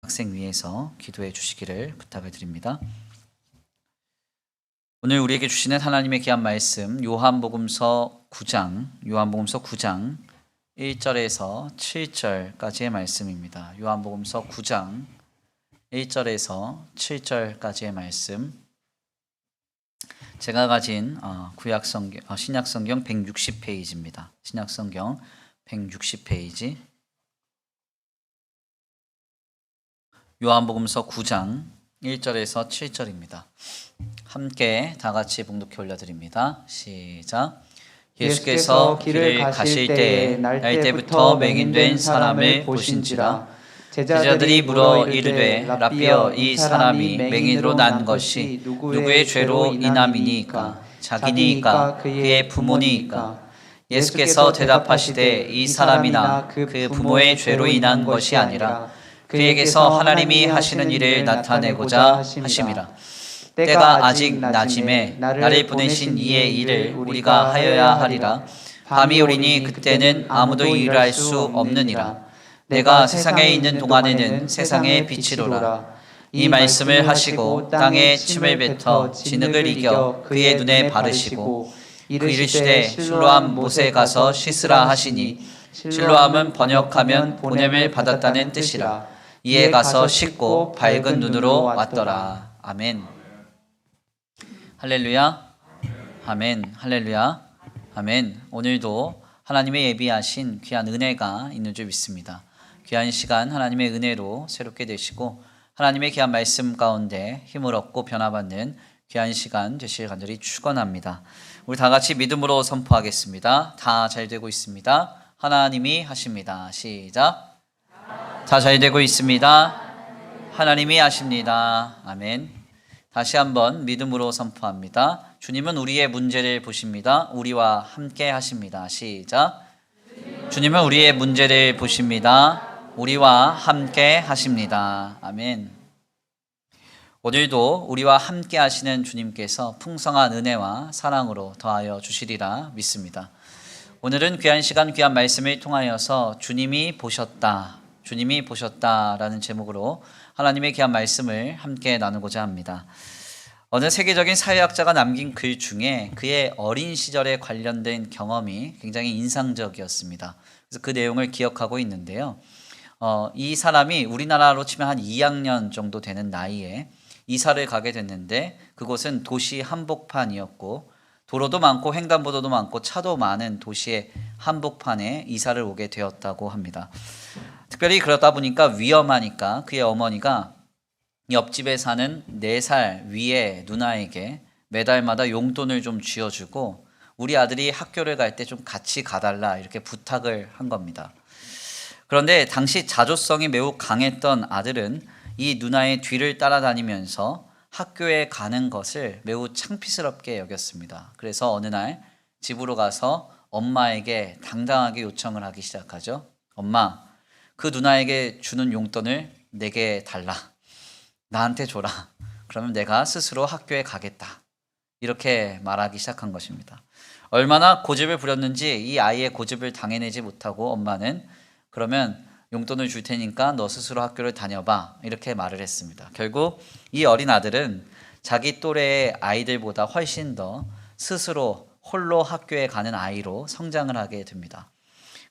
학생 위해서 기도해 주시기를 부탁을 드립니다. 오늘 우리에게 주시는 하나님의 귀한 말씀 요한복음서 9장 1절에서 7절까지의 말씀입니다. 요한복음서 9장 1절에서 7절까지의 말씀. 제가 가진 신약성경 160페이지입니다. 신약성경 160페이지. 요한복음서 9장 1절에서 7절입니다. 함께 다 같이 봉독해 올려드립니다. 시작. 예수께서 길을 가실 때에 날 때부터 맹인된 사람을 보신지라. 제자들이 물어 이르되 라삐여, 이 사람이 맹인으로 난 것이 누구의 죄로 인함이니이까? 자기니이까 그의 부모니이까? 예수께서 대답하시되 이 사람이나 그 부모의 죄로 인한 것이 아니라 그에게서 하나님이 하시는 일을 나타내고자 하심이라. 때가 아직 낮임에 나를 보내신 이의 일을 우리가 하여야 하리라. 밤이 오리니 그때는 아무도 일을 할 수 없느니라. 내가 세상에 있는 동안에는 세상의 빛이로라. 이 말씀을 하시고 땅에 침을 뱉어 진흙을 이겨 그의 눈에 바르시고 이르시되 실로암 못에 가서 씻으라 하시니, 실로암은 번역하면 보냄을 받았다는 뜻이라. 이에 가서 씻고 밝은 눈으로 왔더라. 아멘. 할렐루야. 아멘. 할렐루야. 아멘. 오늘도 하나님의 예비하신 귀한 은혜가 있는 줄 믿습니다. 귀한 시간 하나님의 은혜로 새롭게 되시고 하나님의 귀한 말씀 가운데 힘을 얻고 변화받는 귀한 시간 되시길 간절히 축원합니다. 우리 다 같이 믿음으로 선포하겠습니다. 다 잘 되고 있습니다. 하나님이 하십니다. 시작. 다 잘 되고 있습니다. 하나님이 하십니다. 아멘. 다시 한번 믿음으로 선포합니다. 주님은 우리의 문제를 보십니다. 우리와 함께 하십니다. 시작. 주님은 우리의 문제를 보십니다. 우리와 함께 하십니다. 아멘. 오늘도 우리와 함께 하시는 주님께서 풍성한 은혜와 사랑으로 더하여 주시리라 믿습니다. 오늘은 귀한 시간 귀한 말씀을 통하여서 주님이 보셨다라는 제목으로 하나님의 귀한 말씀을 함께 나누고자 합니다. 어느 세계적인 사회학자가 남긴 글 중에 그의 어린 시절에 관련된 경험이 굉장히 인상적이었습니다. 그래서 그 내용을 기억하고 있는데요. 이 사람이 우리나라로 치면 한 2학년 정도 되는 나이에 이사를 가게 됐는데, 그곳은 도시 한복판이었고 도로도 많고 횡단보도도 많고 차도 많은 도시의 한복판에 이사를 오게 되었다고 합니다. 특별히 그러다 보니까 위험하니까 그의 어머니가 옆집에 사는 4살 위의 누나에게 매달마다 용돈을 좀 쥐어주고 우리 아들이 학교를 갈 때 좀 같이 가달라 이렇게 부탁을 한 겁니다. 그런데 당시 자조성이 매우 강했던 아들은 이 누나의 뒤를 따라다니면서 학교에 가는 것을 매우 창피스럽게 여겼습니다. 그래서 어느 날 집으로 가서 엄마에게 당당하게 요청을 하기 시작하죠. 엄마, 그 누나에게 주는 용돈을 내게 달라. 나한테 줘라. 그러면 내가 스스로 학교에 가겠다. 이렇게 말하기 시작한 것입니다. 얼마나 고집을 부렸는지 이 아이의 고집을 당해내지 못하고 엄마는 그러면 용돈을 줄 테니까 너 스스로 학교를 다녀봐. 이렇게 말을 했습니다. 결국 이 어린 아들은 자기 또래의 아이들보다 훨씬 더 스스로 홀로 학교에 가는 아이로 성장을 하게 됩니다.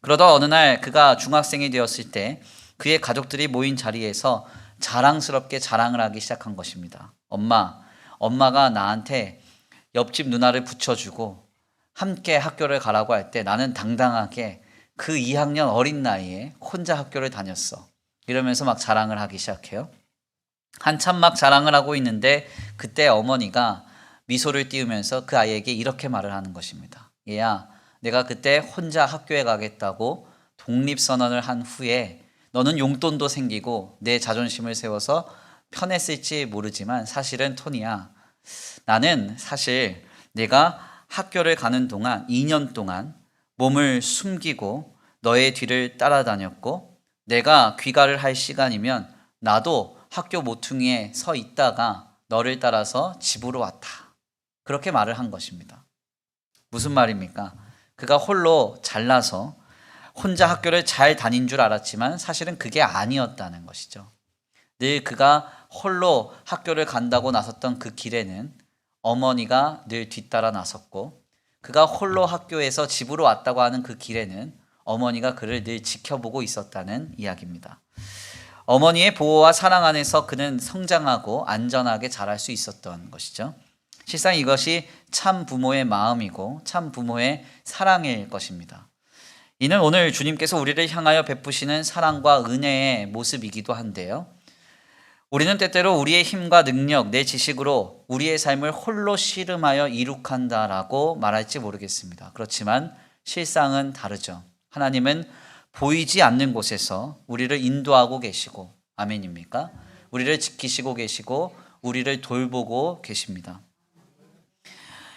그러다 어느 날 그가 중학생이 되었을 때 그의 가족들이 모인 자리에서 자랑스럽게 자랑을 하기 시작한 것입니다. 엄마가 나한테 옆집 누나를 붙여주고 함께 학교를 가라고 할 때 나는 당당하게 그 2학년 어린 나이에 혼자 학교를 다녔어. 이러면서 막 자랑을 하기 시작해요. 한참 막 자랑을 하고 있는데 그때 어머니가 미소를 띄우면서 그 아이에게 이렇게 말을 하는 것입니다. 얘야, 내가 그때 혼자 학교에 가겠다고 독립선언을 한 후에 너는 용돈도 생기고 내 자존심을 세워서 편했을지 모르지만 사실은 토니야, 나는 사실 내가 학교를 가는 동안 2년 동안 몸을 숨기고 너의 뒤를 따라다녔고 내가 귀가를 할 시간이면 나도 학교 모퉁이에 서 있다가 너를 따라서 집으로 왔다. 그렇게 말을 한 것입니다. 무슨 말입니까? 그가 홀로 잘나서 혼자 학교를 잘 다닌 줄 알았지만 사실은 그게 아니었다는 것이죠. 늘 그가 홀로 학교를 간다고 나섰던 그 길에는 어머니가 늘 뒤따라 나섰고, 그가 홀로 학교에서 집으로 왔다고 하는 그 길에는 어머니가 그를 늘 지켜보고 있었다는 이야기입니다. 어머니의 보호와 사랑 안에서 그는 성장하고 안전하게 자랄 수 있었던 것이죠. 실상 이것이 참 부모의 마음이고 참 부모의 사랑일 것입니다. 이는 오늘 주님께서 우리를 향하여 베푸시는 사랑과 은혜의 모습이기도 한데요. 우리는 때때로 우리의 힘과 능력, 내 지식으로 우리의 삶을 홀로 씨름하여 이룩한다라고 말할지 모르겠습니다. 그렇지만 실상은 다르죠. 하나님은 보이지 않는 곳에서 우리를 인도하고 계시고, 아멘입니까? 우리를 지키시고 계시고 우리를 돌보고 계십니다.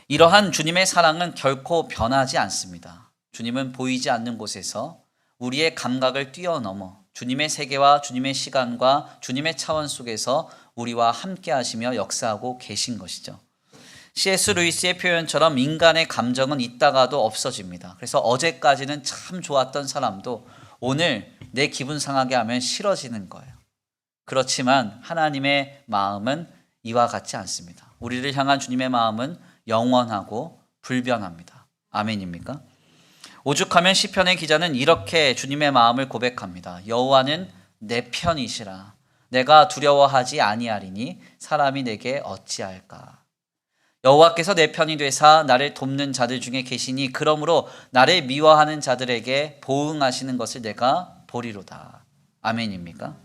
이러한 주님의 사랑은 결코 변하지 않습니다. 주님은 보이지 않는 곳에서 우리의 감각을 뛰어넘어 주님의 세계와 주님의 시간과 주님의 차원 속에서 우리와 함께 하시며 역사하고 계신 것이죠. C.S. 루이스의 표현처럼 인간의 감정은 있다가도 없어집니다. 그래서 어제까지는 참 좋았던 사람도 오늘 내 기분 상하게 하면 싫어지는 거예요. 그렇지만 하나님의 마음은 이와 같지 않습니다. 우리를 향한 주님의 마음은 영원하고 불변합니다. 아멘입니까? 오죽하면 시편의 기자는 이렇게 주님의 마음을 고백합니다. 여호와는 내 편이시라. 내가 두려워하지 아니하리니 사람이 내게 어찌할까. 여호와께서 내 편이 되사 나를 돕는 자들 중에 계시니 그러므로 나를 미워하는 자들에게 보응하시는 것을 내가 보리로다. 아멘입니까?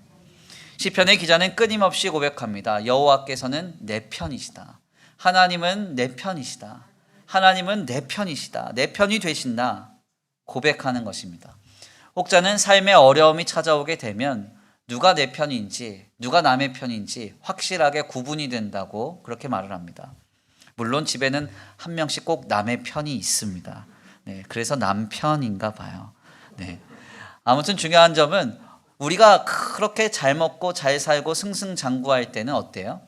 시편의 기자는 끊임없이 고백합니다. 여호와께서는 내 편이시다. 하나님은 내 편이시다. 하나님은 내 편이시다. 내 편이 되신다. 고백하는 것입니다. 혹자는 삶의 어려움이 찾아오게 되면 누가 내 편인지 누가 남의 편인지 확실하게 구분이 된다고 그렇게 말을 합니다. 물론 집에는 한 명씩 꼭 남의 편이 있습니다. 네, 그래서 남편인가 봐요. 네. 아무튼 중요한 점은 우리가 그렇게 잘 먹고 잘 살고 승승장구할 때는 어때요?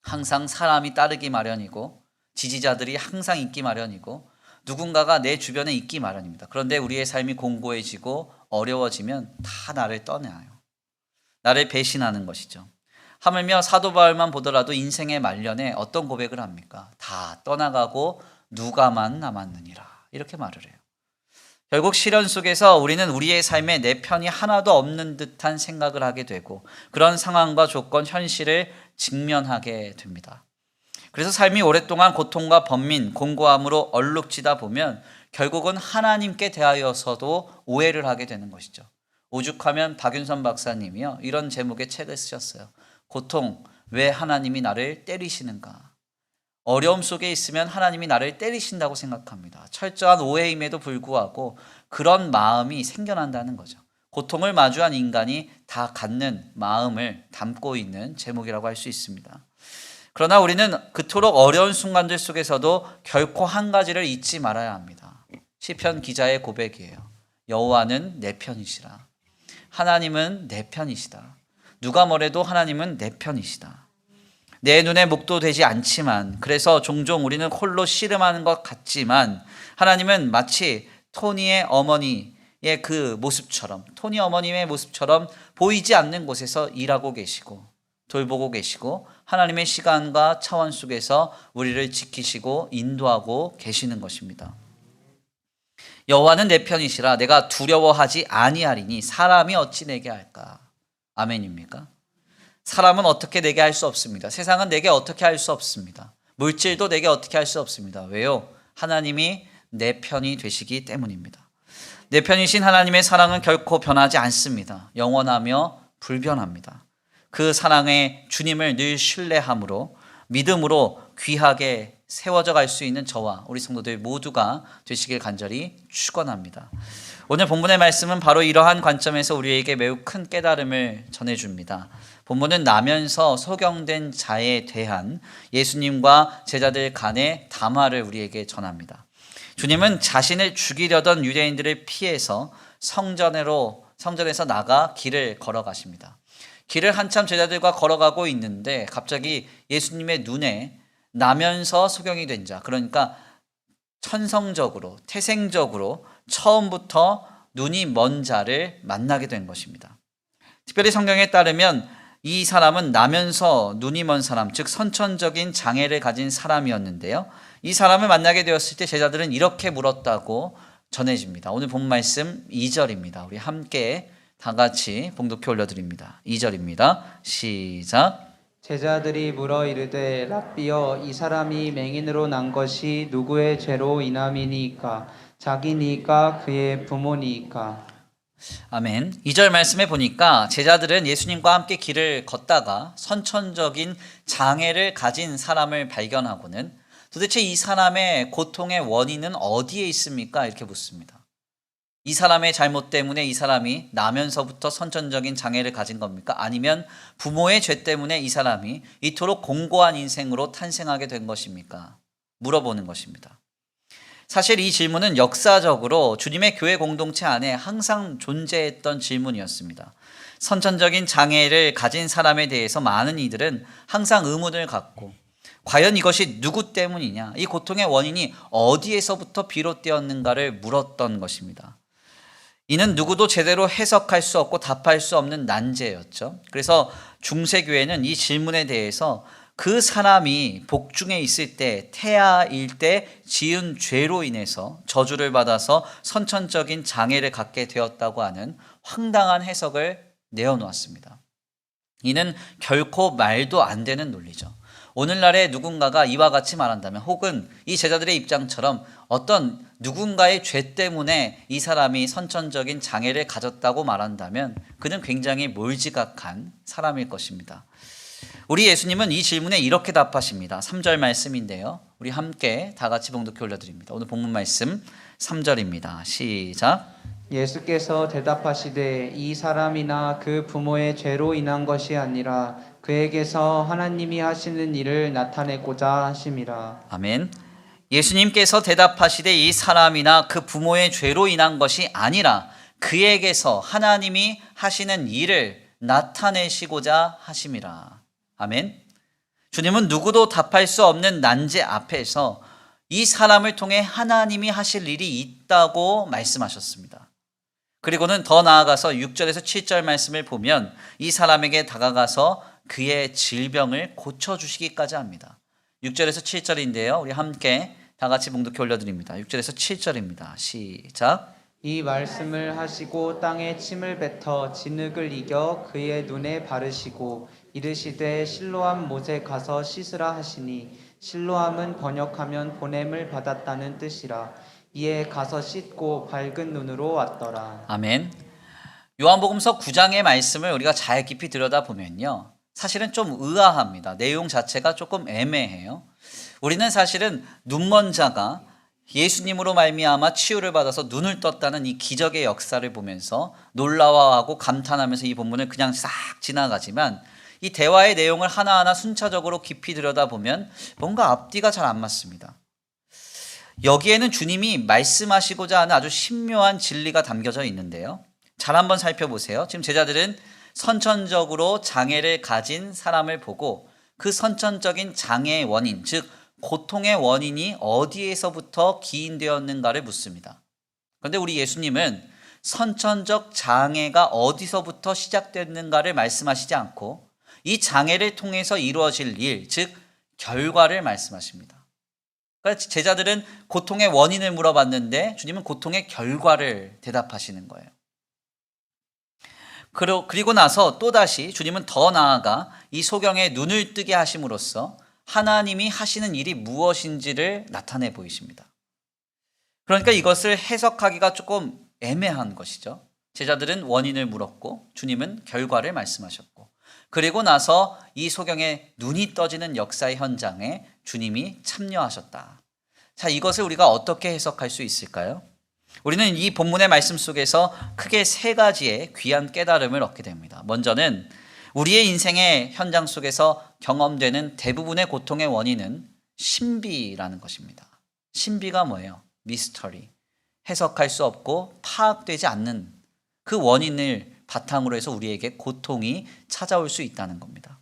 항상 사람이 따르기 마련이고 지지자들이 항상 있기 마련이고 누군가가 내 주변에 있기 마련입니다. 그런데 우리의 삶이 공고해지고 어려워지면 다 나를 떠나요. 나를 배신하는 것이죠. 하물며 사도 바울만 보더라도 인생의 말년에 어떤 고백을 합니까? 다 떠나가고 누가만 남았느니라. 이렇게 말을 해요. 결국 시련 속에서 우리는 우리의 삶에 내 편이 하나도 없는 듯한 생각을 하게 되고 그런 상황과 조건, 현실을 직면하게 됩니다. 그래서 삶이 오랫동안 고통과 번민, 공고함으로 얼룩지다 보면 결국은 하나님께 대하여서도 오해를 하게 되는 것이죠. 오죽하면 박윤선 박사님이요, 이런 제목의 책을 쓰셨어요. 고통, 왜 하나님이 나를 때리시는가? 어려움 속에 있으면 하나님이 나를 때리신다고 생각합니다. 철저한 오해임에도 불구하고 그런 마음이 생겨난다는 거죠. 고통을 마주한 인간이 다 갖는 마음을 담고 있는 제목이라고 할 수 있습니다. 그러나 우리는 그토록 어려운 순간들 속에서도 결코 한 가지를 잊지 말아야 합니다. 시편 기자의 고백이에요. 여호와는 내 편이시라. 하나님은 내 편이시다. 누가 뭐래도 하나님은 내 편이시다. 내 눈에 목도되지 않지만, 그래서 종종 우리는 홀로 씨름하는 것 같지만 하나님은 마치 토니의 어머니의 그 모습처럼, 토니 어머님의 모습처럼 보이지 않는 곳에서 일하고 계시고 돌보고 계시고 하나님의 시간과 차원 속에서 우리를 지키시고 인도하고 계시는 것입니다. 여호와는 내 편이시라. 내가 두려워하지 아니하리니 사람이 어찌 내게 할까? 아멘입니까? 사람은 어떻게 내게 할 수 없습니다. 세상은 내게 어떻게 할 수 없습니다. 물질도 내게 어떻게 할 수 없습니다. 왜요? 하나님이 내 편이 되시기 때문입니다. 내 편이신 하나님의 사랑은 결코 변하지 않습니다. 영원하며 불변합니다. 그 사랑의 주님을 늘 신뢰함으로 믿음으로 귀하게 세워져 갈 수 있는 저와 우리 성도들 모두가 되시길 간절히 축원합니다. 오늘 본문의 말씀은 바로 이러한 관점에서 우리에게 매우 큰 깨달음을 전해줍니다. 본문은 나면서 소경된 자에 대한 예수님과 제자들 간의 담화를 우리에게 전합니다. 주님은 자신을 죽이려던 유대인들을 피해서 성전에서 나가 길을 걸어가십니다. 길을 한참 제자들과 걸어가고 있는데 갑자기 예수님의 눈에 나면서 소경이 된 자, 그러니까 천성적으로 태생적으로 처음부터 눈이 먼 자를 만나게 된 것입니다. 특별히 성경에 따르면 이 사람은 나면서 눈이 먼 사람, 즉 선천적인 장애를 가진 사람이었는데요. 이 사람을 만나게 되었을 때 제자들은 이렇게 물었다고 전해집니다. 오늘 본 말씀 2절입니다. 우리 함께 다 같이 봉독해 올려드립니다. 2절입니다. 시작. 제자들이 물어 이르되 랍비여 이 사람이 맹인으로 난 것이 누구의 죄로 인함이니이까 자기니이까 그의 부모니이까. 아멘. 2절 말씀에 보니까 제자들은 예수님과 함께 길을 걷다가 선천적인 장애를 가진 사람을 발견하고는 도대체 이 사람의 고통의 원인은 어디에 있습니까? 이렇게 묻습니다. 이 사람의 잘못 때문에 이 사람이 나면서부터 선천적인 장애를 가진 겁니까? 아니면 부모의 죄 때문에 이 사람이 이토록 공고한 인생으로 탄생하게 된 것입니까? 물어보는 것입니다. 사실 이 질문은 역사적으로 주님의 교회 공동체 안에 항상 존재했던 질문이었습니다. 선천적인 장애를 가진 사람에 대해서 많은 이들은 항상 의문을 갖고 과연 이것이 누구 때문이냐, 이 고통의 원인이 어디에서부터 비롯되었는가를 물었던 것입니다. 이는 누구도 제대로 해석할 수 없고 답할 수 없는 난제였죠. 그래서 중세교회는 이 질문에 대해서 그 사람이 복중에 있을 때, 태아일 때 지은 죄로 인해서 저주를 받아서 선천적인 장애를 갖게 되었다고 하는 황당한 해석을 내어놓았습니다. 이는 결코 말도 안 되는 논리죠. 오늘날의 누군가가 이와 같이 말한다면, 혹은 이 제자들의 입장처럼 어떤 누군가의 죄 때문에 이 사람이 선천적인 장애를 가졌다고 말한다면 그는 굉장히 몰지각한 사람일 것입니다. 우리 예수님은 이 질문에 이렇게 답하십니다. 3절 말씀인데요. 우리 함께 다 같이 봉독해 올려드립니다. 오늘 본문 말씀 3절입니다. 시작. 예수께서 대답하시되 이 사람이나 그 부모의 죄로 인한 것이 아니라 그에게서 하나님이 하시는 일을 나타내고자 하심이라. 아멘. 예수님께서 대답하시되 이 사람이나 그 부모의 죄로 인한 것이 아니라 그에게서 하나님이 하시는 일을 나타내시고자 하심이라. 아멘. 주님은 누구도 답할 수 없는 난제 앞에서 이 사람을 통해 하나님이 하실 일이 있다고 말씀하셨습니다. 그리고는 더 나아가서 6절에서 7절 말씀을 보면 이 사람에게 다가가서 그의 질병을 고쳐주시기까지 합니다. 6절에서 7절인데요. 우리 함께 다 같이 봉독해 올려드립니다. 6절에서 7절입니다. 시작. 이 말씀을 하시고 땅에 침을 뱉어 진흙을 이겨 그의 눈에 바르시고 이르시되 실로암 못에 가서 씻으라 하시니 실로암은 번역하면 보냄을 받았다는 뜻이라. 이에 가서 씻고 밝은 눈으로 왔더라. 아멘. 요한복음서 9장의 말씀을 우리가 잘 깊이 들여다보면요, 사실은 좀 의아합니다. 내용 자체가 조금 애매해요. 우리는 사실은 눈먼 자가 예수님으로 말미암아 치유를 받아서 눈을 떴다는 이 기적의 역사를 보면서 놀라워하고 감탄하면서 이 본문을 그냥 싹 지나가지만, 이 대화의 내용을 하나하나 순차적으로 깊이 들여다보면 뭔가 앞뒤가 잘 안 맞습니다. 여기에는 주님이 말씀하시고자 하는 아주 신묘한 진리가 담겨져 있는데요. 잘 한번 살펴보세요. 지금 제자들은 선천적으로 장애를 가진 사람을 보고 그 선천적인 장애의 원인, 즉 고통의 원인이 어디에서부터 기인되었는가를 묻습니다. 그런데 우리 예수님은 선천적 장애가 어디서부터 시작됐는가를 말씀하시지 않고 이 장애를 통해서 이루어질 일, 즉 결과를 말씀하십니다. 그러니까 제자들은 고통의 원인을 물어봤는데 주님은 고통의 결과를 대답하시는 거예요. 그리고 나서 또다시 주님은 더 나아가 이 소경의 눈을 뜨게 하심으로써 하나님이 하시는 일이 무엇인지를 나타내 보이십니다. 그러니까 이것을 해석하기가 조금 애매한 것이죠. 제자들은 원인을 물었고 주님은 결과를 말씀하셨고, 그리고 나서 이 소경의 눈이 떠지는 역사의 현장에 주님이 참여하셨다. 자, 이것을 우리가 어떻게 해석할 수 있을까요? 우리는 이 본문의 말씀 속에서 크게 세 가지의 귀한 깨달음을 얻게 됩니다. 먼저는 우리의 인생의 현장 속에서 경험되는 대부분의 고통의 원인은 신비라는 것입니다. 신비가 뭐예요? 미스터리. 해석할 수 없고 파악되지 않는 그 원인을 바탕으로 해서 우리에게 고통이 찾아올 수 있다는 겁니다.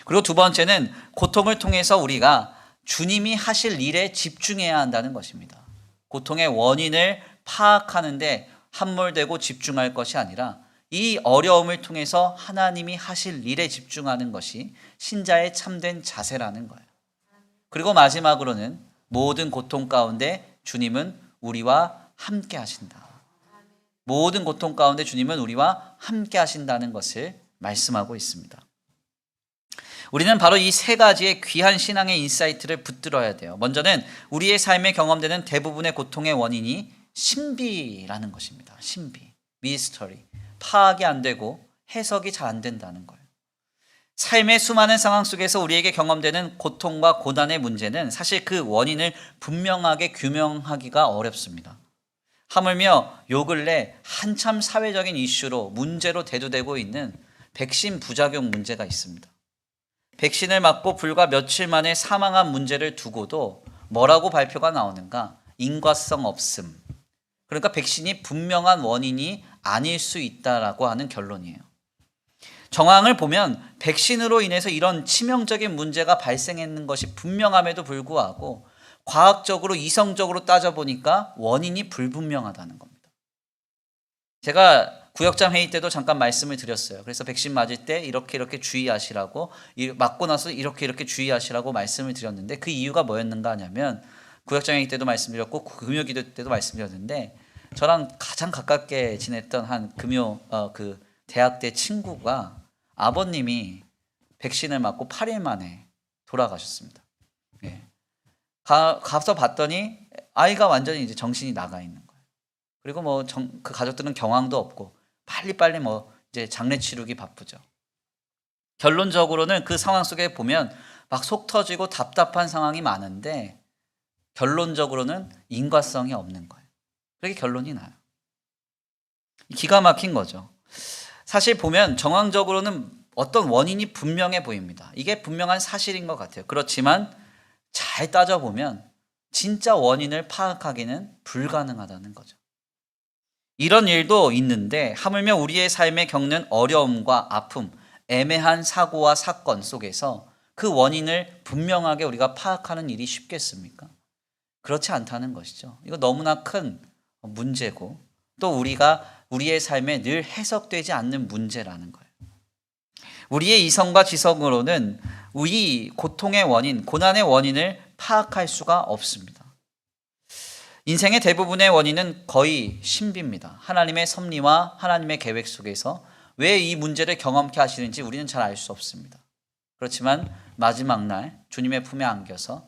그리고 두 번째는 고통을 통해서 우리가 주님이 하실 일에 집중해야 한다는 것입니다. 고통의 원인을 파악하는데 함몰되고 집중할 것이 아니라 이 어려움을 통해서 하나님이 하실 일에 집중하는 것이 신자의 참된 자세라는 거예요. 그리고 마지막으로는 모든 고통 가운데 주님은 우리와 함께 하신다. 모든 고통 가운데 주님은 우리와 함께 하신다는 것을 말씀하고 있습니다. 우리는 바로 이 세 가지의 귀한 신앙의 인사이트를 붙들어야 돼요. 먼저는 우리의 삶에 경험되는 대부분의 고통의 원인이 신비라는 것입니다. 신비, 미스터리. 파악이 안 되고 해석이 잘 안 된다는 거예요. 삶의 수많은 상황 속에서 우리에게 경험되는 고통과 고난의 문제는 사실 그 원인을 분명하게 규명하기가 어렵습니다. 하물며 요 근래 한참 사회적인 이슈로 문제로 대두되고 있는 백신 부작용 문제가 있습니다. 백신을 맞고 불과 며칠 만에 사망한 문제를 두고도 뭐라고 발표가 나오는가? 인과성 없음. 그러니까 백신이 분명한 원인이 아닐 수 있다라고 하는 결론이에요. 정황을 보면 백신으로 인해서 이런 치명적인 문제가 발생했는 것이 분명함에도 불구하고 과학적으로 이성적으로 따져보니까 원인이 불분명하다는 겁니다. 제가 구역장 회의 때도 잠깐 말씀을 드렸어요. 그래서 백신 맞을 때 이렇게 주의하시라고, 맞고 나서 이렇게 주의하시라고 말씀을 드렸는데 그 이유가 뭐였는가 하냐면 구역장 회의 때도 말씀드렸고 금요기도 때도 말씀드렸는데 저랑 가장 가깝게 지냈던 한 그 대학 때 친구가 아버님이 백신을 맞고 8일 만에 돌아가셨습니다. 예. 가서 봤더니 아이가 완전히 이제 정신이 나가 있는 거예요. 그리고 그 가족들은 경황도 없고 빨리빨리 이제 장례 치르기 바쁘죠. 결론적으로는 그 상황 속에 보면 막 속 터지고 답답한 상황이 많은데 결론적으로는 인과성이 없는 거예요. 그렇게 결론이 나요. 기가 막힌 거죠. 사실 보면 정황적으로는 어떤 원인이 분명해 보입니다. 이게 분명한 사실인 것 같아요. 그렇지만 잘 따져보면 진짜 원인을 파악하기는 불가능하다는 거죠. 이런 일도 있는데 하물며 우리의 삶에 겪는 어려움과 아픔, 애매한 사고와 사건 속에서 그 원인을 분명하게 우리가 파악하는 일이 쉽겠습니까? 그렇지 않다는 것이죠. 이거 너무나 큰 문제고 또 우리의 삶에 늘 해석되지 않는 문제라는 거예요. 우리의 이성과 지성으로는 우리 고통의 원인, 고난의 원인을 파악할 수가 없습니다. 인생의 대부분의 원인은 거의 신비입니다. 하나님의 섭리와 하나님의 계획 속에서 왜 이 문제를 경험케 하시는지 우리는 잘 알 수 없습니다. 그렇지만 마지막 날 주님의 품에 안겨서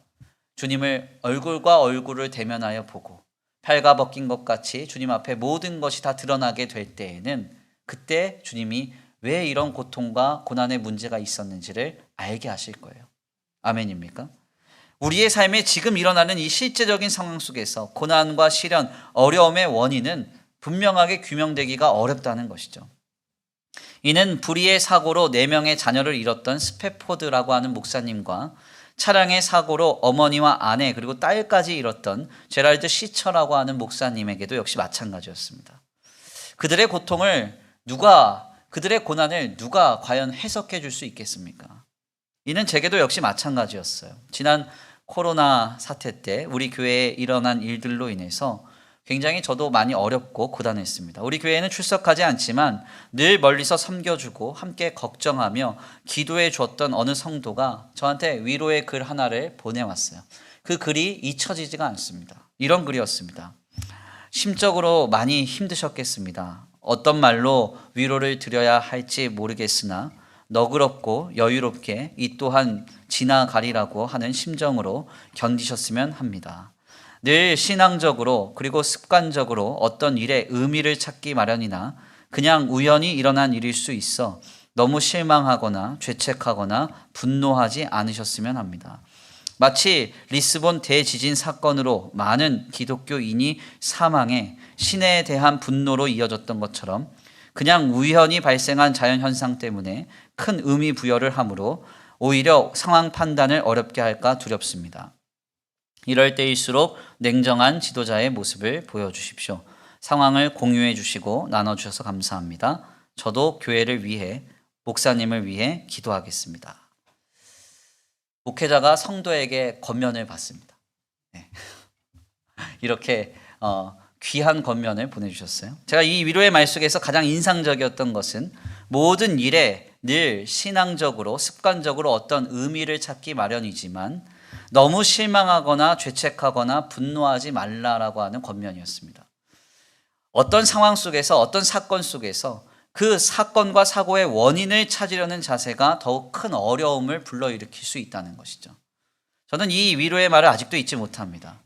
주님을 얼굴과 얼굴을 대면하여 보고 팔가 벗긴 것 같이 주님 앞에 모든 것이 다 드러나게 될 때에는 그때 주님이 왜 이런 고통과 고난의 문제가 있었는지를 알게 하실 거예요. 아멘입니까? 우리의 삶에 지금 일어나는 이 실제적인 상황 속에서 고난과 시련, 어려움의 원인은 분명하게 규명되기가 어렵다는 것이죠. 이는 불의의 사고로 4명의 자녀를 잃었던 스패포드라고 하는 목사님과 차량의 사고로 어머니와 아내 그리고 딸까지 잃었던 제랄드 시처라고 하는 목사님에게도 역시 마찬가지였습니다. 그들의 고난을 누가 과연 해석해 줄 수 있겠습니까? 이는 제게도 역시 마찬가지였어요. 지난 코로나 사태 때 우리 교회에 일어난 일들로 인해서 굉장히 저도 많이 어렵고 고단했습니다. 우리 교회에는 출석하지 않지만 늘 멀리서 섬겨주고 함께 걱정하며 기도해 주었던 어느 성도가 저한테 위로의 글 하나를 보내왔어요. 그 글이 잊혀지지가 않습니다. 이런 글이었습니다. 심적으로 많이 힘드셨겠습니다. 어떤 말로 위로를 드려야 할지 모르겠으나 너그럽고 여유롭게 이 또한 지나가리라고 하는 심정으로 견디셨으면 합니다. 늘 신앙적으로 그리고 습관적으로 어떤 일에 의미를 찾기 마련이나 그냥 우연히 일어난 일일 수 있어 너무 실망하거나 죄책하거나 분노하지 않으셨으면 합니다. 마치 리스본 대지진 사건으로 많은 기독교인이 사망해 신에 대한 분노로 이어졌던 것처럼 그냥 우연히 발생한 자연현상 때문에 큰 의미 부여를 하므로 오히려 상황 판단을 어렵게 할까 두렵습니다. 이럴 때일수록 냉정한 지도자의 모습을 보여주십시오. 상황을 공유해 주시고 나눠주셔서 감사합니다. 저도 교회를 위해, 목사님을 위해 기도하겠습니다. 목회자가 성도에게 권면을 받습니다. 네. 이렇게 귀한 권면을 보내주셨어요. 제가 이 위로의 말 속에서 가장 인상적이었던 것은 모든 일에 늘 신앙적으로 습관적으로 어떤 의미를 찾기 마련이지만 너무 실망하거나 죄책하거나 분노하지 말라라고 하는 권면이었습니다. 어떤 상황 속에서 어떤 사건 속에서 그 사건과 사고의 원인을 찾으려는 자세가 더욱 큰 어려움을 불러일으킬 수 있다는 것이죠. 저는 이 위로의 말을 아직도 잊지 못합니다.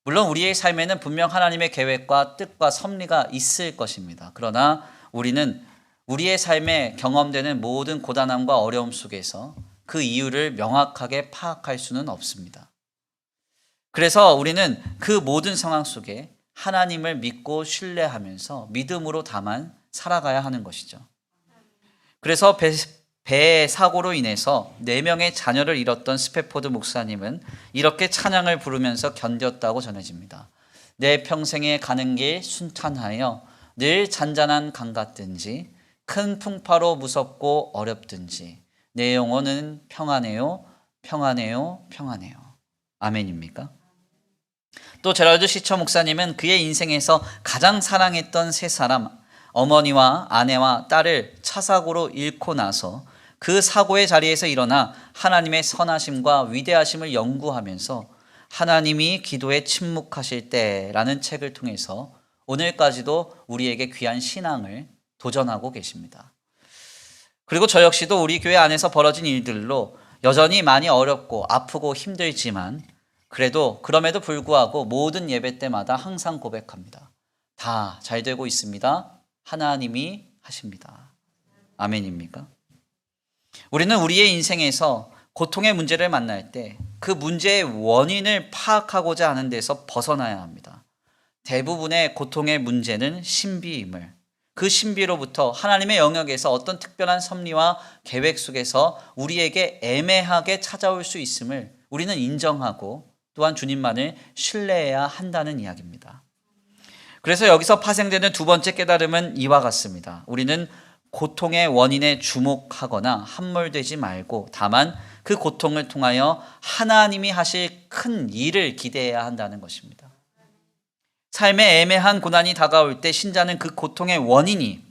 물론 우리의 삶에는 분명 하나님의 계획과 뜻과 섭리가 있을 것입니다. 그러나 우리는 우리의 삶에 경험되는 모든 고단함과 어려움 속에서 그 이유를 명확하게 파악할 수는 없습니다. 그래서 우리는 그 모든 상황 속에 하나님을 믿고 신뢰하면서 믿음으로 다만 살아가야 하는 것이죠. 그래서 배 사고로 인해서 4명의 자녀를 잃었던 스페포드 목사님은 이렇게 찬양을 부르면서 견뎠다고 전해집니다. 내 평생에 가는 길 순탄하여 늘 잔잔한 강 같든지 큰 풍파로 무섭고 어렵든지 내 영혼은 평안해요, 평안해요, 평안해요. 아멘입니까? 또 제럴드 시처 목사님은 그의 인생에서 가장 사랑했던 3사람, 어머니와 아내와 딸을 차 사고로 잃고 나서 그 사고의 자리에서 일어나 하나님의 선하심과 위대하심을 연구하면서 하나님이 기도에 침묵하실 때라는 책을 통해서 오늘까지도 우리에게 귀한 신앙을 도전하고 계십니다. 그리고 저 역시도 우리 교회 안에서 벌어진 일들로 여전히 많이 어렵고 아프고 힘들지만 그럼에도 불구하고 모든 예배 때마다 항상 고백합니다. 다 잘 되고 있습니다. 하나님이 하십니다. 아멘입니까? 우리는 우리의 인생에서 고통의 문제를 만날 때 그 문제의 원인을 파악하고자 하는 데서 벗어나야 합니다. 대부분의 고통의 문제는 신비임을, 그 신비로부터 하나님의 영역에서 어떤 특별한 섭리와 계획 속에서 우리에게 애매하게 찾아올 수 있음을 우리는 인정하고 또한 주님만을 신뢰해야 한다는 이야기입니다. 그래서 여기서 파생되는 두 번째 깨달음은 이와 같습니다. 우리는 고통의 원인에 주목하거나 함몰되지 말고 다만 그 고통을 통하여 하나님이 하실 큰 일을 기대해야 한다는 것입니다. 삶의 애매한 고난이 다가올 때 신자는 그 고통의 원인이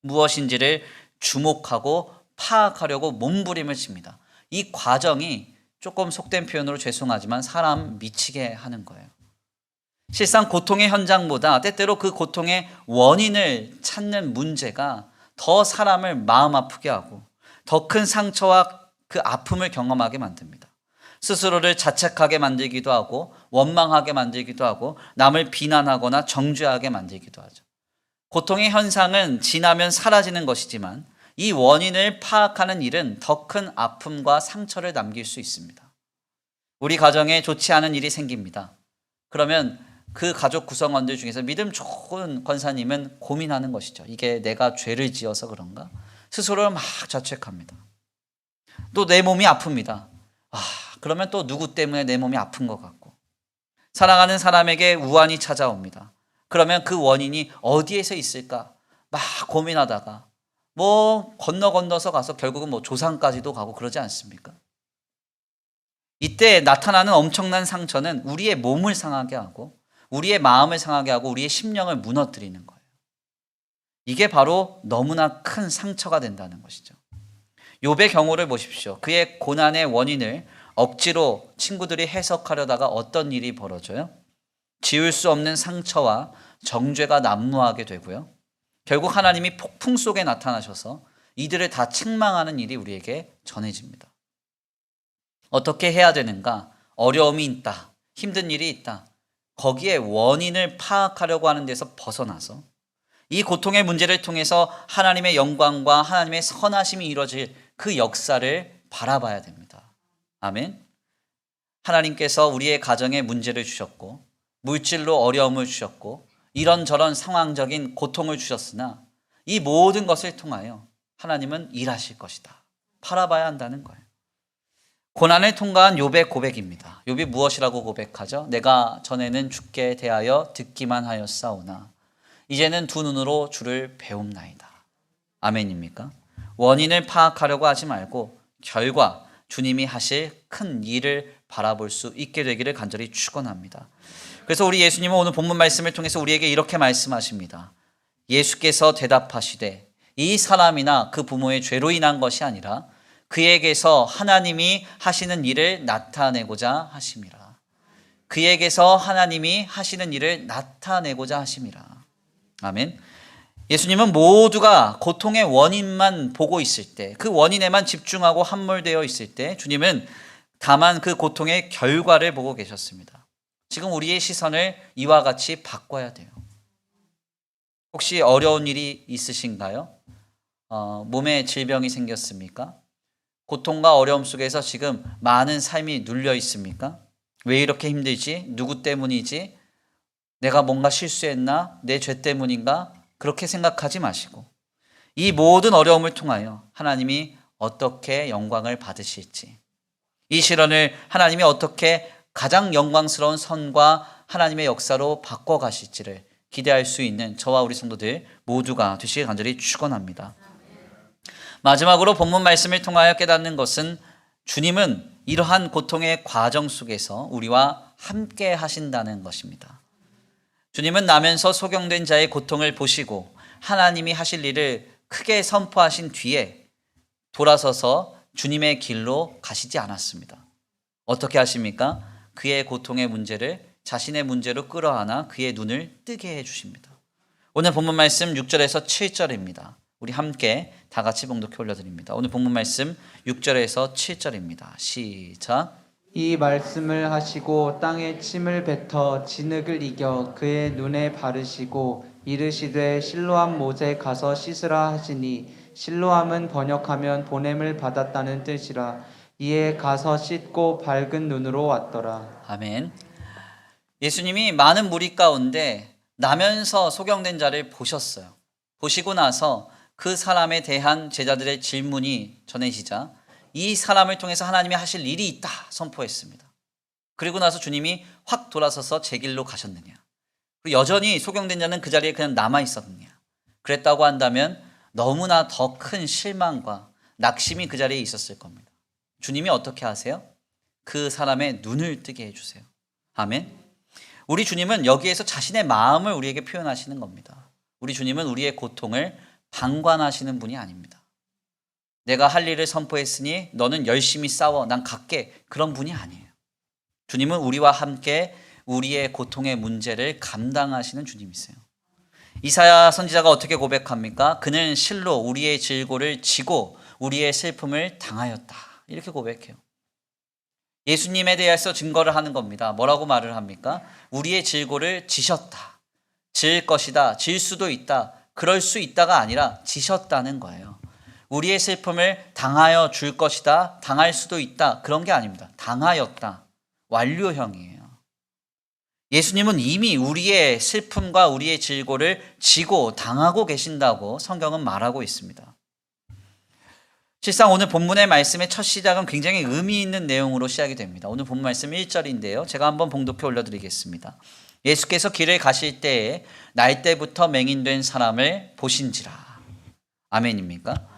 무엇인지를 주목하고 파악하려고 몸부림을 칩니다. 이 과정이 조금 속된 표현으로 죄송하지만 사람 미치게 하는 거예요. 실상 고통의 현장보다 때때로 그 고통의 원인을 찾는 문제가 더 사람을 마음 아프게 하고 더 큰 상처와 그 아픔을 경험하게 만듭니다. 스스로를 자책하게 만들기도 하고 원망하게 만들기도 하고 남을 비난하거나 정죄하게 만들기도 하죠. 고통의 현상은 지나면 사라지는 것이지만 이 원인을 파악하는 일은 더 큰 아픔과 상처를 남길 수 있습니다. 우리 가정에 좋지 않은 일이 생깁니다. 그러면 그 가족 구성원들 중에서 믿음 좋은 권사님은 고민하는 것이죠. 이게 내가 죄를 지어서 그런가? 스스로를 막 자책합니다. 또 내 몸이 아픕니다. 그러면 또 누구 때문에 내 몸이 아픈 것 같고 사랑하는 사람에게 우환이 찾아옵니다. 그러면 그 원인이 어디에서 있을까? 막 고민하다가 건너서 가서 결국은 조상까지도 가고 그러지 않습니까? 이때 나타나는 엄청난 상처는 우리의 몸을 상하게 하고 우리의 마음을 상하게 하고 우리의 심령을 무너뜨리는 거예요. 이게 바로 너무나 큰 상처가 된다는 것이죠. 욥의 경우를 보십시오. 그의 고난의 원인을 억지로 친구들이 해석하려다가 어떤 일이 벌어져요? 지울 수 없는 상처와 정죄가 난무하게 되고요. 결국 하나님이 폭풍 속에 나타나셔서 이들을 다 책망하는 일이 우리에게 전해집니다. 어떻게 해야 되는가? 어려움이 있다. 힘든 일이 있다. 거기에 원인을 파악하려고 하는 데서 벗어나서 이 고통의 문제를 통해서 하나님의 영광과 하나님의 선하심이 이루어질 그 역사를 바라봐야 됩니다. 아멘. 하나님께서 우리의 가정에 문제를 주셨고 물질로 어려움을 주셨고 이런저런 상황적인 고통을 주셨으나 이 모든 것을 통하여 하나님은 일하실 것이다. 바라봐야 한다는 거예요. 고난을 통과한 욥의 고백입니다. 욥이 무엇이라고 고백하죠? 내가 전에는 주께 대하여 듣기만 하였사오나 이제는 두 눈으로 주를 배움나이다. 아멘입니까? 원인을 파악하려고 하지 말고 결과 주님이 하실 큰 일을 바라볼 수 있게 되기를 간절히 축원합니다. 그래서 우리 예수님은 오늘 본문 말씀을 통해서 우리에게 이렇게 말씀하십니다. 예수께서 대답하시되 이 사람이나 그 부모의 죄로 인한 것이 아니라 그에게서 하나님이 하시는 일을 나타내고자 하심이라. 그에게서 하나님이 하시는 일을 나타내고자 하심이라. 아멘. 예수님은 모두가 고통의 원인만 보고 있을 때, 그 원인에만 집중하고 함몰되어 있을 때 주님은 다만 그 고통의 결과를 보고 계셨습니다. 지금 우리의 시선을 이와 같이 바꿔야 돼요. 혹시 어려운 일이 있으신가요? 몸에 질병이 생겼습니까? 고통과 어려움 속에서 지금 많은 삶이 눌려 있습니까? 왜 이렇게 힘들지? 누구 때문이지? 내가 뭔가 실수했나? 내 죄 때문인가? 그렇게 생각하지 마시고 이 모든 어려움을 통하여 하나님이 어떻게 영광을 받으실지, 이 시련을 하나님이 어떻게 가장 영광스러운 선과 하나님의 역사로 바꿔가실지를 기대할 수 있는 저와 우리 성도들 모두가 되시길 간절히 축원합니다. 마지막으로 본문 말씀을 통하여 깨닫는 것은 주님은 이러한 고통의 과정 속에서 우리와 함께 하신다는 것입니다. 주님은 나면서 소경된 자의 고통을 보시고 하나님이 하실 일을 크게 선포하신 뒤에 돌아서서 주님의 길로 가시지 않았습니다. 어떻게 하십니까? 그의 고통의 문제를 자신의 문제로 끌어안아 그의 눈을 뜨게 해주십니다. 오늘 본문 말씀 6절에서 7절입니다. 우리 함께 다 같이 봉독해 올려드립니다. 오늘 본문 말씀 6절에서 7절입니다. 시작. 이 말씀을 하시고 땅에 침을 뱉어 진흙을 이겨 그의 눈에 바르시고 이르시되 실로암 못에 가서 씻으라 하시니 실로암은 번역하면 보냄을 받았다는 뜻이라. 이에 가서 씻고 밝은 눈으로 왔더라. 아멘. 예수님이 많은 무리 가운데 나면서 소경된 자를 보셨어요. 보시고 나서 그 사람에 대한 제자들의 질문이 전해지자 이 사람을 통해서 하나님이 하실 일이 있다 선포했습니다. 그리고 나서 주님이 확 돌아서서 제 길로 가셨느냐, 그리고 여전히 소경된 자는 그 자리에 그냥 남아 있었느냐, 그랬다고 한다면 너무나 더 큰 실망과 낙심이 그 자리에 있었을 겁니다. 주님이 어떻게 하세요? 그 사람의 눈을 뜨게 해주세요. 아멘. 우리 주님은 여기에서 자신의 마음을 우리에게 표현하시는 겁니다. 우리 주님은 우리의 고통을 방관하시는 분이 아닙니다. 내가 할 일을 선포했으니 너는 열심히 싸워, 난 갈게, 그런 분이 아니에요. 주님은 우리와 함께 우리의 고통의 문제를 감당하시는 주님이세요. 이사야 선지자가 어떻게 고백합니까? 그는 실로 우리의 질고를 지고 우리의 슬픔을 당하였다, 이렇게 고백해요. 예수님에 대해서 증거를 하는 겁니다. 뭐라고 말을 합니까? 우리의 질고를 지셨다, 질 것이다, 질 수도 있다, 그럴 수 있다가 아니라 지셨다는 거예요. 우리의 슬픔을 당하여 줄 것이다, 당할 수도 있다, 그런 게 아닙니다. 당하였다, 완료형이에요. 예수님은 이미 우리의 슬픔과 우리의 질고를 지고 당하고 계신다고 성경은 말하고 있습니다. 실상 오늘 본문의 말씀의 첫 시작은 굉장히 의미 있는 내용으로 시작이 됩니다. 오늘 본문 말씀 1절인데요. 제가 한번 봉독해 올려드리겠습니다. 예수께서 길을 가실 때에 날 때부터 맹인된 사람을 보신지라. 아멘입니까?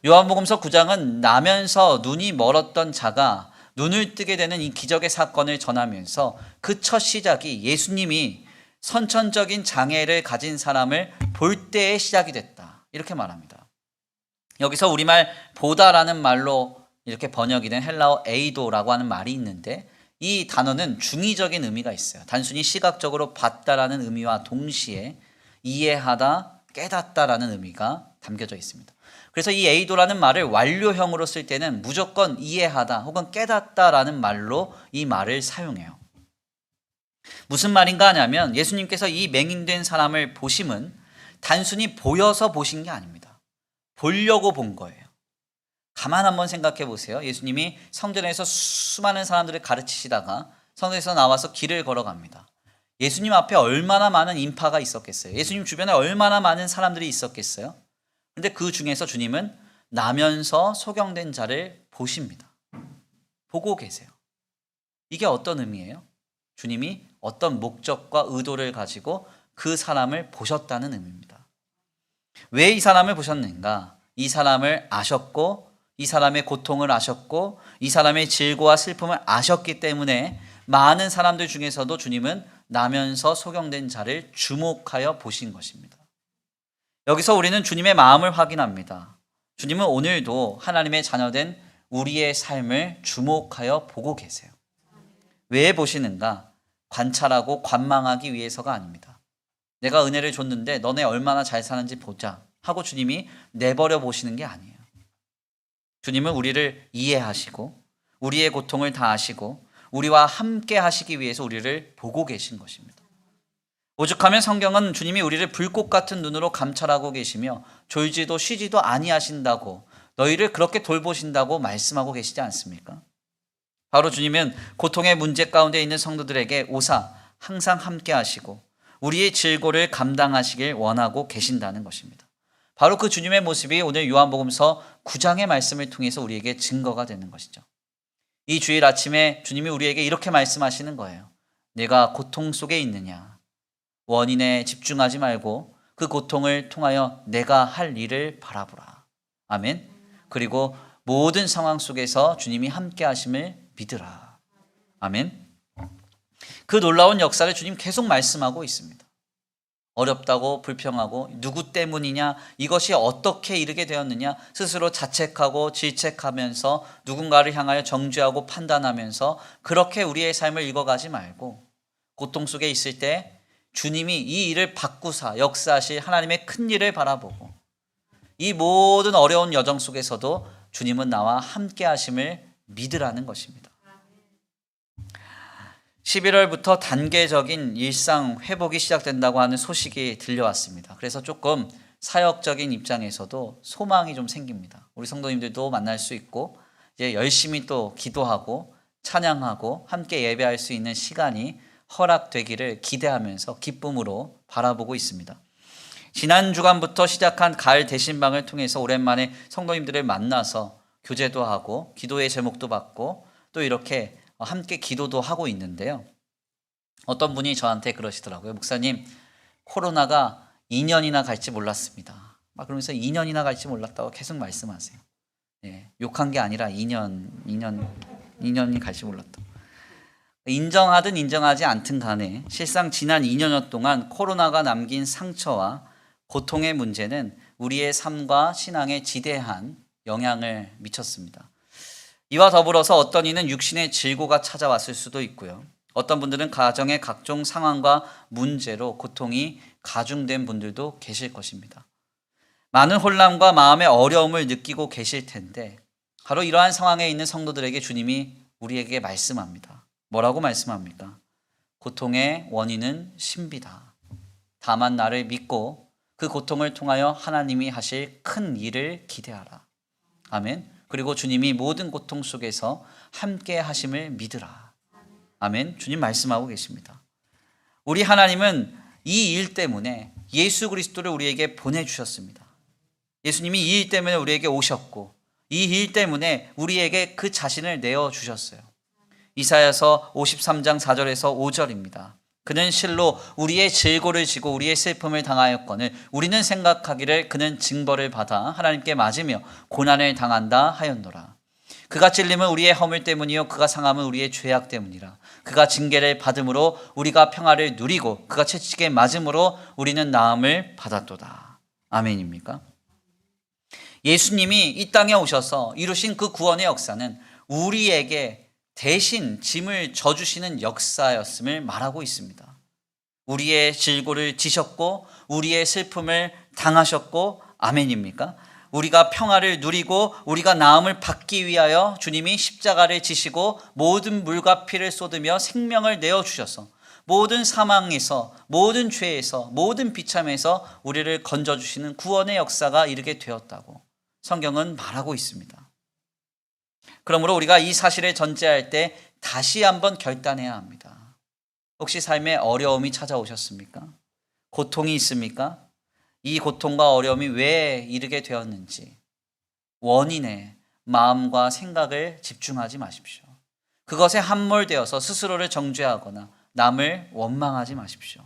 요한복음서 9장은 나면서 눈이 멀었던 자가 눈을 뜨게 되는 이 기적의 사건을 전하면서 그 첫 시작이 예수님이 선천적인 장애를 가진 사람을 볼 때의 시작이 됐다, 이렇게 말합니다. 여기서 우리말 보다라는 말로 이렇게 번역이 된 헬라어 에이도라고 하는 말이 있는데 이 단어는 중의적인 의미가 있어요. 단순히 시각적으로 봤다라는 의미와 동시에 이해하다, 깨닫다라는 의미가 담겨져 있습니다. 그래서 이 에이도라는 말을 완료형으로 쓸 때는 무조건 이해하다 혹은 깨닫다라는 말로 이 말을 사용해요. 무슨 말인가 하냐면 예수님께서 이 맹인된 사람을 보심은 단순히 보여서 보신 게 아닙니다. 보려고 본 거예요. 가만 한번 생각해 보세요. 예수님이 성전에서 수많은 사람들을 가르치시다가 성전에서 나와서 길을 걸어갑니다. 예수님 앞에 얼마나 많은 인파가 있었겠어요? 예수님 주변에 얼마나 많은 사람들이 있었겠어요? 그런데 그 중에서 주님은 나면서 소경된 자를 보십니다. 보고 계세요. 이게 어떤 의미예요? 주님이 어떤 목적과 의도를 가지고 그 사람을 보셨다는 의미입니다. 왜 이 사람을 보셨는가? 이 사람을 아셨고 이 사람의 고통을 아셨고 이 사람의 질고와 슬픔을 아셨기 때문에 많은 사람들 중에서도 주님은 나면서 소경된 자를 주목하여 보신 것입니다. 여기서 우리는 주님의 마음을 확인합니다. 주님은 오늘도 하나님의 자녀된 우리의 삶을 주목하여 보고 계세요. 왜 보시는가? 관찰하고 관망하기 위해서가 아닙니다. 내가 은혜를 줬는데 너네 얼마나 잘 사는지 보자 하고 주님이 내버려 보시는 게 아니에요. 주님은 우리를 이해하시고 우리의 고통을 다 아시고 우리와 함께 하시기 위해서 우리를 보고 계신 것입니다. 오죽하면 성경은 주님이 우리를 불꽃 같은 눈으로 감찰하고 계시며 졸지도 쉬지도 아니하신다고, 너희를 그렇게 돌보신다고 말씀하고 계시지 않습니까? 바로 주님은 고통의 문제 가운데 있는 성도들에게 오사 항상 함께 하시고 우리의 질고를 감당하시길 원하고 계신다는 것입니다. 바로 그 주님의 모습이 오늘 요한복음서 9장의 말씀을 통해서 우리에게 증거가 되는 것이죠. 이 주일 아침에 주님이 우리에게 이렇게 말씀하시는 거예요. 내가 고통 속에 있느냐? 원인에 집중하지 말고 그 고통을 통하여 내가 할 일을 바라보라. 아멘. 그리고 모든 상황 속에서 주님이 함께 하심을 믿으라. 아멘. 그 놀라운 역사를 주님 계속 말씀하고 있습니다. 어렵다고 불평하고 누구 때문이냐, 이것이 어떻게 이르게 되었느냐 스스로 자책하고 질책하면서 누군가를 향하여 정죄하고 판단하면서 그렇게 우리의 삶을 읽어가지 말고 고통 속에 있을 때 주님이 이 일을 바꾸사 역사하실 하나님의 큰 일을 바라보고 이 모든 어려운 여정 속에서도 주님은 나와 함께 하심을 믿으라는 것입니다. 11월부터 단계적인 일상 회복이 시작된다고 하는 소식이 들려왔습니다. 그래서 조금 사역적인 입장에서도 소망이 좀 생깁니다. 우리 성도님들도 만날 수 있고 이제 열심히 또 기도하고 찬양하고 함께 예배할 수 있는 시간이 허락되기를 기대하면서 기쁨으로 바라보고 있습니다. 지난 주간부터 시작한 가을 대신방을 통해서 오랜만에 성도님들을 만나서 교제도 하고 기도의 제목도 받고 또 이렇게 함께 기도도 하고 있는데요. 어떤 분이 저한테 그러시더라고요. 목사님, 코로나가 2년이나 갈지 몰랐습니다. 막 그러면서 2년이나 갈지 몰랐다고 계속 말씀하세요. 예, 욕한 게 아니라 2년이 갈지 몰랐다. 인정하든 인정하지 않든 간에 실상 지난 2년여 동안 코로나가 남긴 상처와 고통의 문제는 우리의 삶과 신앙에 지대한 영향을 미쳤습니다. 이와 더불어서 어떤 이는 육신의 질고가 찾아왔을 수도 있고요. 어떤 분들은 가정의 각종 상황과 문제로 고통이 가중된 분들도 계실 것입니다. 많은 혼란과 마음의 어려움을 느끼고 계실 텐데 바로 이러한 상황에 있는 성도들에게 주님이 우리에게 말씀합니다. 뭐라고 말씀합니까? 고통의 원인은 신비다. 다만 나를 믿고 그 고통을 통하여 하나님이 하실 큰 일을 기대하라. 아멘. 그리고 주님이 모든 고통 속에서 함께 하심을 믿으라. 아멘. 주님 말씀하고 계십니다. 우리 하나님은 이 일 때문에 예수 그리스도를 우리에게 보내주셨습니다. 예수님이 이 일 때문에 우리에게 오셨고 이 일 때문에 우리에게 그 자신을 내어주셨어요. 이사야서 53장 4절에서 5절입니다. 그는 실로 우리의 질고를 지고 우리의 슬픔을 당하였거늘 우리는 생각하기를 그는 징벌을 받아 하나님께 맞으며 고난을 당한다 하였노라. 그가 찔림은 우리의 허물 때문이요 그가 상함은 우리의 죄악 때문이라. 그가 징계를 받음으로 우리가 평화를 누리고 그가 채찍에 맞음으로 우리는 나음을 받았도다. 아멘입니까? 예수님이 이 땅에 오셔서 이루신 그 구원의 역사는 우리에게 대신 짐을 져주시는 역사였음을 말하고 있습니다. 우리의 질고를 지셨고 우리의 슬픔을 당하셨고 아멘입니까? 우리가 평화를 누리고 우리가 나음을 받기 위하여 주님이 십자가를 지시고 모든 물과 피를 쏟으며 생명을 내어주셔서 모든 사망에서 모든 죄에서 모든 비참에서 우리를 건져주시는 구원의 역사가 이르게 되었다고 성경은 말하고 있습니다. 그러므로 우리가 이 사실을 전제할 때 다시 한번 결단해야 합니다. 혹시 삶에 어려움이 찾아오셨습니까? 고통이 있습니까? 이 고통과 어려움이 왜 이르게 되었는지 원인에 마음과 생각을 집중하지 마십시오. 그것에 함몰되어서 스스로를 정죄하거나 남을 원망하지 마십시오.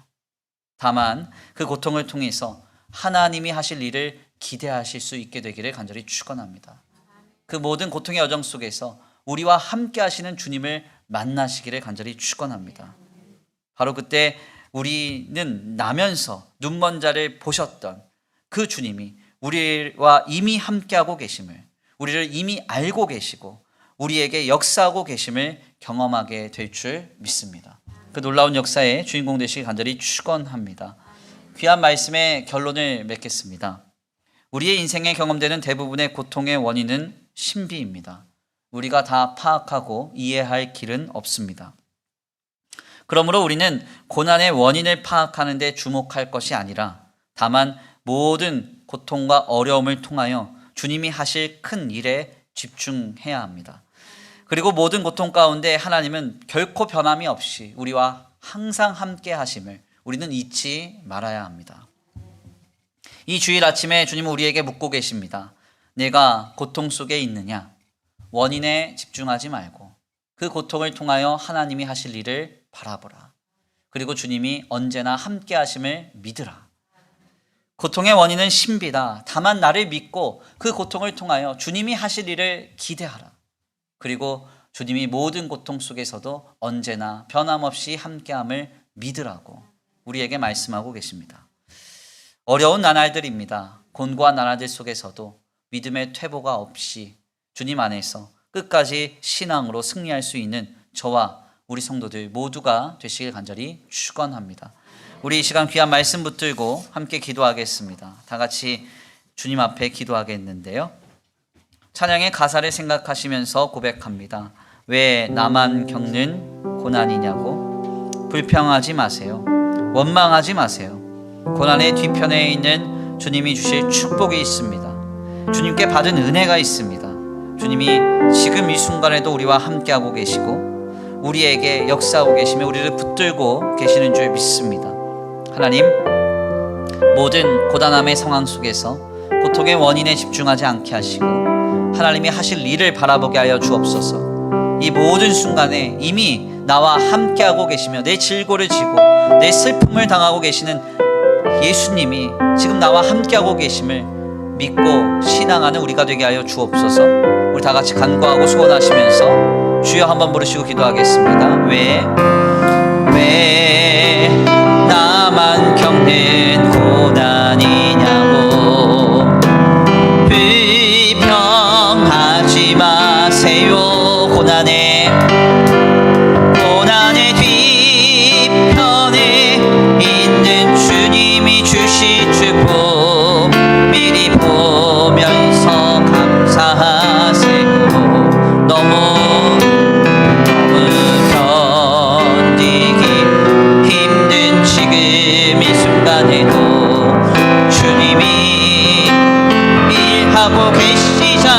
다만 그 고통을 통해서 하나님이 하실 일을 기대하실 수 있게 되기를 간절히 축원합니다. 그 모든 고통의 여정 속에서 우리와 함께 하시는 주님을 만나시기를 간절히 축원합니다. 바로 그때 우리는 나면서 눈먼 자를 보셨던 그 주님이 우리와 이미 함께하고 계심을, 우리를 이미 알고 계시고 우리에게 역사하고 계심을 경험하게 될 줄 믿습니다. 그 놀라운 역사의 주인공 되시기 간절히 축원합니다. 귀한 말씀의 결론을 맺겠습니다. 우리의 인생에 경험되는 대부분의 고통의 원인은 신비입니다. 우리가 다 파악하고 이해할 길은 없습니다. 그러므로 우리는 고난의 원인을 파악하는 데 주목할 것이 아니라 다만 모든 고통과 어려움을 통하여 주님이 하실 큰 일에 집중해야 합니다. 그리고 모든 고통 가운데 하나님은 결코 변함이 없이 우리와 항상 함께 하심을 우리는 잊지 말아야 합니다. 이 주일 아침에 주님은 우리에게 묻고 계십니다. 내가 고통 속에 있느냐? 원인에 집중하지 말고 그 고통을 통하여 하나님이 하실 일을 바라보라. 그리고 주님이 언제나 함께 하심을 믿으라. 고통의 원인은 신비다. 다만 나를 믿고 그 고통을 통하여 주님이 하실 일을 기대하라. 그리고 주님이 모든 고통 속에서도 언제나 변함없이 함께함을 믿으라고 우리에게 말씀하고 계십니다. 어려운 나날들입니다. 곤고한 나날들 속에서도 믿음의 퇴보가 없이 주님 안에서 끝까지 신앙으로 승리할 수 있는 저와 우리 성도들 모두가 되시길 간절히 축원합니다. 우리 이 시간 귀한 말씀 붙들고 함께 기도하겠습니다. 다 같이 주님 앞에 기도하겠는데요. 찬양의 가사를 생각하시면서 고백합니다. 왜 나만 겪는 고난이냐고 불평하지 마세요. 원망하지 마세요. 고난의 뒤편에 있는 주님이 주실 축복이 있습니다. 주님께 받은 은혜가 있습니다. 주님이 지금 이 순간에도 우리와 함께하고 계시고 우리에게 역사하고 계시며 우리를 붙들고 계시는 줄 믿습니다. 하나님, 모든 고단함의 상황 속에서 고통의 원인에 집중하지 않게 하시고 하나님이 하실 일을 바라보게 하여 주옵소서. 이 모든 순간에 이미 나와 함께하고 계시며 내 질고를 지고 내 슬픔을 당하고 계시는 예수님이 지금 나와 함께하고 계심을 믿고 신앙하는 우리가 되게 하여 주옵소서. 우리 다 같이 간구하고 소원하시면서 주여 한번 부르시고 기도하겠습니다. 왜 나만 겪는 고난이냐고 불평하지 마세요. 고난의 뒤편에 있는 주님이 주실 축복 미리 보면서 감사하세요. 너무 견디기 힘든 지금 이 순간에도 주님이 일하고 계시잖아요.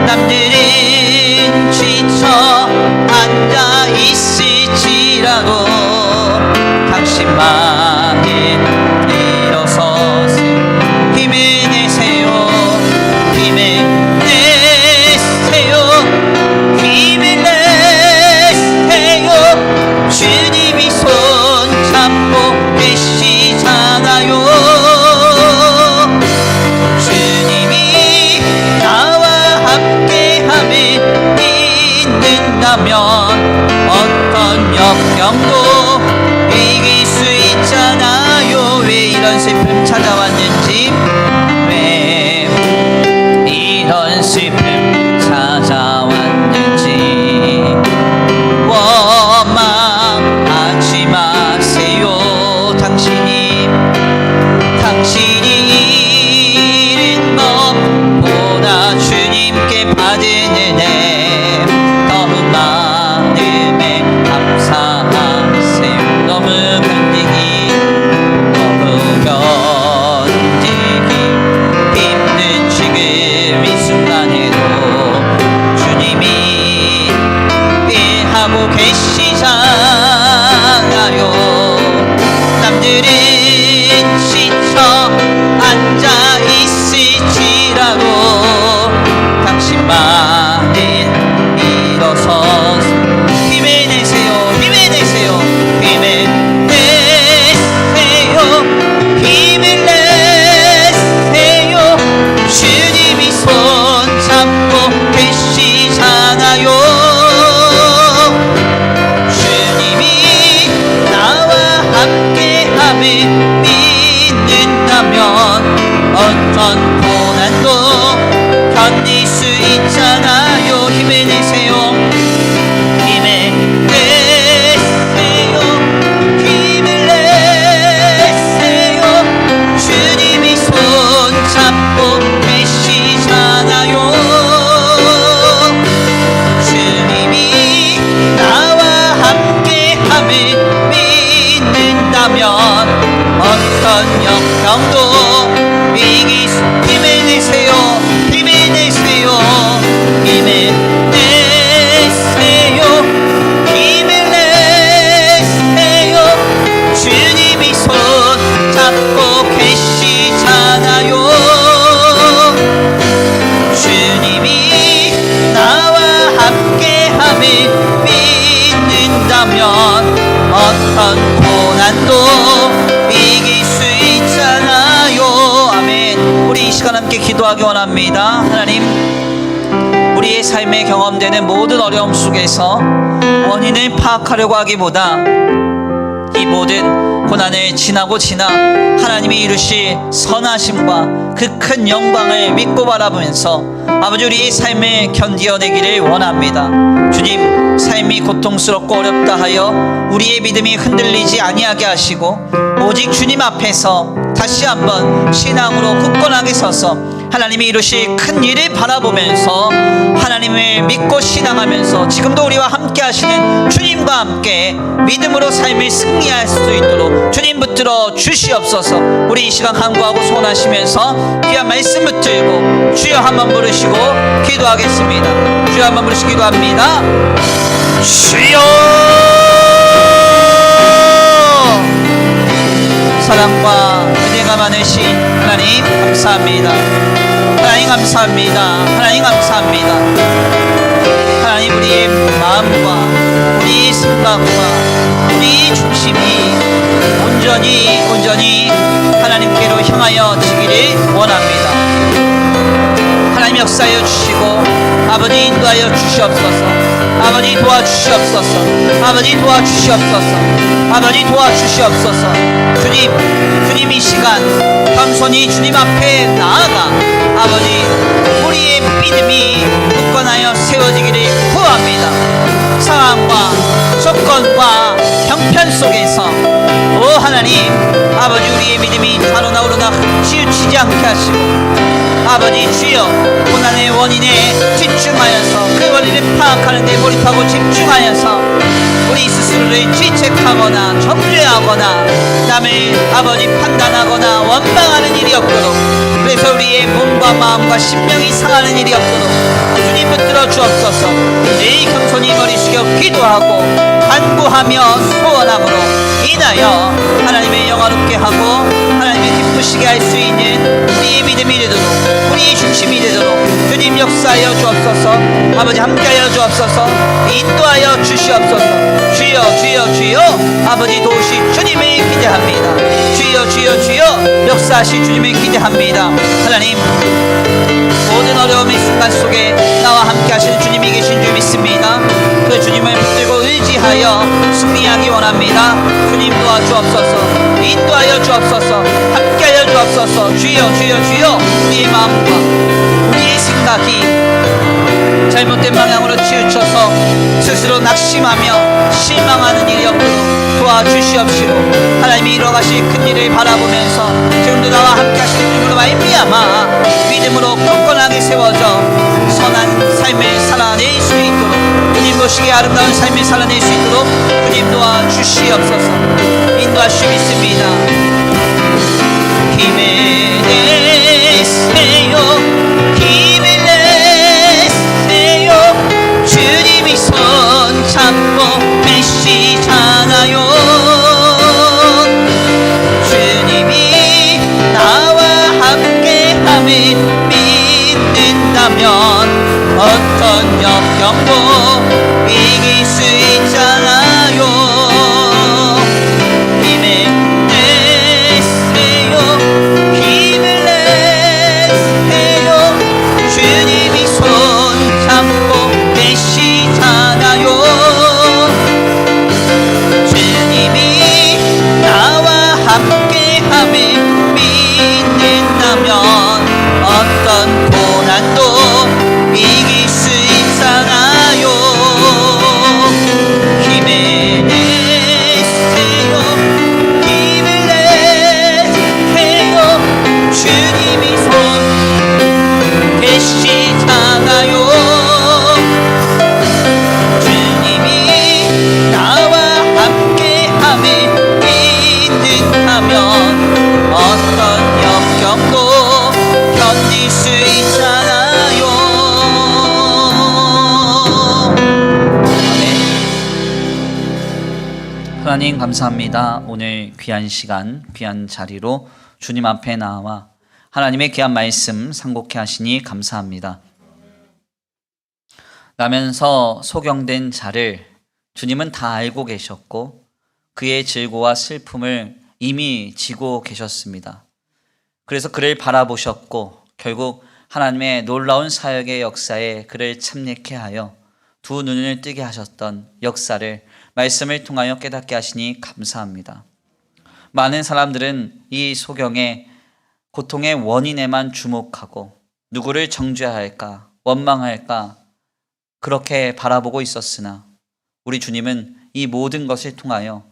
남들은 지쳐 앉아 있을지라도 당신만은 일어서세요. 힘을 내세요. 힘을 내세요. 힘을 내세요. 주님이 손잡고 계시잖아요. 주님이 나와 함께함을 믿는다면 어떤 역경도 이길 수 있잖아요. 왜 이런 슬픔 찾아왔는지, 왜 이런 슬픔 찾아왔는지 원망하지 마세요. 당신이 잃은 것보다 주님께 받은 은혜 너무 많음에 감사하세요. 너무 견디기 힘든 지금 이 순간에도 주님이 일하고 계시잖아요. 남들은 지쳐 앉아 있을지라도 당신만은 일어서서 힘을 내세요. 힘을 내세요. 힘을 내세요. 힘을 내세요. 주님이 손잡고 계시잖아요. 기도하기 원합니다. 하나님, 우리의 삶에 경험되는 모든 어려움 속에서 원인을 파악하려고 하기보다 이 모든 고난을 지나고 지나 하나님이 이루실 선하심과 그 큰 영광을 믿고 바라보면서 아버지 우리의 삶을 견디어내기를 원합니다. 주님, 삶이 고통스럽고 어렵다 하여 우리의 믿음이 흔들리지 아니하게 하시고 오직 주님 앞에서 다시 한번 신앙으로 굳건하게 서서 하나님이 이루실 큰 일을 바라보면서 하나님을 믿고 신앙하면서 지금도 우리와 함께 하시는 주님과 함께 믿음으로 삶을 승리할 수 있도록 주님 붙들어 주시옵소서. 우리 이 시간 간구하고 소원하시면서 귀한 말씀 붙들고 주여 한번 부르시고 기도하겠습니다. 주여 한번 부르시고 기도합니다. 주여, 사랑과 은혜가 많으신 하나님 감사합니다. 하나님 감사합니다. 하나님 감사합니다. 하나님, 우리의 마음과 우리의 생각과 우리의 중심이 온전히 하나님께로 향하여 지기를 원합니다. 하나님 역사하여 주시고 아버지 인도하여 주시옵소서. 아버지 도와주시옵소서. 아버지 도와주시옵소서. 아버지 도와주시옵소서. 주님 이 시간 겸손히 주님 앞에 나아가 아버지 우리의 믿음이 굳건하여 세워지기를 구합니다. 상황과 조건과 형편 속에서 오 하나님, 아버지 우리의 믿음이 좌로나 우로나 치우치지 않게 하시고 아버지 주여 고난의 원인에 집중하여서 그 원리를 파악하는 데 몰입하고 집중하여서 우리 스스로를 질책하거나 정죄하거나 남을 아버지 판단하거나 원망하는 일이 없도록, 그래서 우리의 몸과 마음과 심령이 상하는 일이 없도록 주님 붙들어 주옵소서. 늘 겸손히 머리 숙여 기도하고 간구하며 소원함으로 인하여 하나님의 영화롭게 하고 하나님의 기쁘시게 할 수 있는 우리의 믿음이 되도록, 우리의 중심이 되도록 주님 역사하여 주옵소서. 아버지 함께하여 주옵소서. 인도하여 주시옵소서. 주여 주여 주여, 아버지 도우시 주님을 기대합니다. 주여 주여 주여, 역사하시 주님을 기대합니다. 하나님, 모든 어려움의 순간 속에 나와 함께 하시는 주님이 계신 줄 믿습니다. 그 주님을 붙들고 의지하여 승리하기 원합니다. 주님 도와주옵소서. 인도하여 주옵소서. 함께하여 주옵소서. 주여 주여 주여, 우리의 마음과 우리의 생각이 잘못된 방향으로 치우쳐서 스스로 낙심하며 실망하는 일이 없도록 도와주시옵시고 하나님이 이뤄가실 큰 일을 바라보면서 지금도 나와 함께 하시는 주님으로 말미암아 믿음으로 굳건하게 세워져 선한 삶을 살아낼 수 있도록, 주님 보시기에 아름다운 삶을 살아낼 수 있도록 주님 도와주시옵소서. 인도하시 믿습니다. 힘을 내세요, 힘을 내세요. 주님이 손 잡고 계시잖아요. 주님이 나와 함께함을 믿는다면 어떤 역경도 이길 수 있잖아요. 힘을 내세요, 힘을 내세요. 주님이 손 잡고 계시잖아요. 주님이 나와 함께함을 믿는다면 어떤 고난도 이길 수 있잖아요. 힘을 내세요, 힘을 내세요. 주님이 손 계시잖아요. 주님이 나와 함께함을 믿는다면 어떤 역경도 견딜 수 있잖아요. 아멘. 하나님 감사합니다. 오늘 귀한 시간, 귀한 자리로 주님 앞에 나와 하나님의 귀한 말씀 상고케 하시니 감사합니다. 나면서 소경된 자를 주님은 다 알고 계셨고 그의 질고와 슬픔을 이미 지고 계셨습니다. 그래서 그를 바라보셨고 결국 하나님의 놀라운 사역의 역사에 그를 참여케 하여 두 눈을 뜨게 하셨던 역사를 말씀을 통하여 깨닫게 하시니 감사합니다. 많은 사람들은 이 소경의 고통의 원인에만 주목하고 누구를 정죄할까, 원망할까 그렇게 바라보고 있었으나 우리 주님은 이 모든 것을 통하여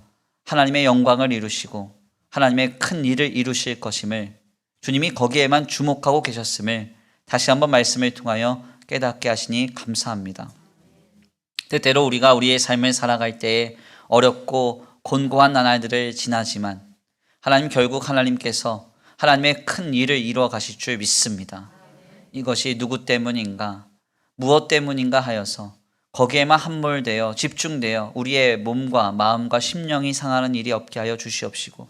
하나님의 영광을 이루시고 하나님의 큰 일을 이루실 것임을, 주님이 거기에만 주목하고 계셨음을 다시 한번 말씀을 통하여 깨닫게 하시니 감사합니다. 때때로 우리가 우리의 삶을 살아갈 때에 어렵고 곤고한 나날들을 지나지만 하나님, 결국 하나님께서 하나님의 큰 일을 이루어 가실 줄 믿습니다. 이것이 누구 때문인가, 무엇 때문인가 하여서 거기에만 함몰되어 집중되어 우리의 몸과 마음과 심령이 상하는 일이 없게 하여 주시옵시고,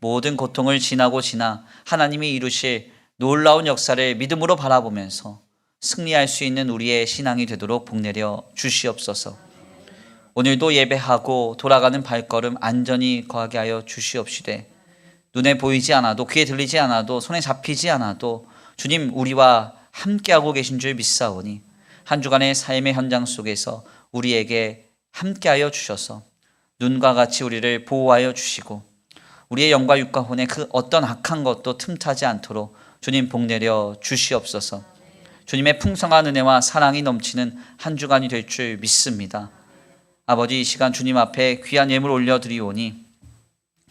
모든 고통을 지나고 지나 하나님이 이루실 놀라운 역사를 믿음으로 바라보면서 승리할 수 있는 우리의 신앙이 되도록 복내려 주시옵소서. 오늘도 예배하고 돌아가는 발걸음 안전히 거하게 하여 주시옵시되, 눈에 보이지 않아도 귀에 들리지 않아도 손에 잡히지 않아도 주님 우리와 함께하고 계신 줄 믿사오니 한 주간의 삶의 현장 속에서 우리에게 함께하여 주셔서 눈과 같이 우리를 보호하여 주시고 우리의 영과 육과 혼에 그 어떤 악한 것도 틈타지 않도록 주님 복내려 주시옵소서. 주님의 풍성한 은혜와 사랑이 넘치는 한 주간이 될 줄 믿습니다. 아버지, 이 시간 주님 앞에 귀한 예물 올려드리오니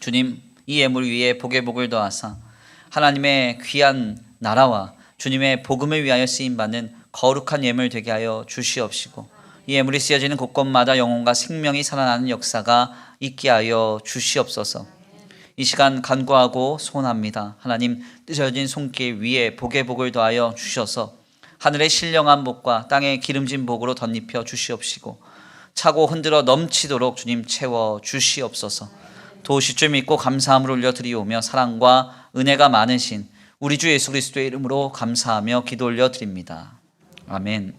주님 이 예물 위에 복의 복을 더하사 하나님의 귀한 나라와 주님의 복음을 위하여 쓰임받는 거룩한 예물 되게 하여 주시옵시고, 이 예물이 쓰여지는 곳곳마다 영혼과 생명이 살아나는 역사가 있게 하여 주시옵소서. 이 시간 간구하고 소원합니다. 하나님, 뜨셔진 손길 위에 복의 복을 더하여 주셔서 하늘의 신령한 복과 땅의 기름진 복으로 덧입혀 주시옵시고 차고 흔들어 넘치도록 주님 채워 주시옵소서. 도우실 줄 믿고 감사함을 올려드리오며 사랑과 은혜가 많으신 우리 주 예수 그리스도의 이름으로 감사하며 기도 올려드립니다. 아멘.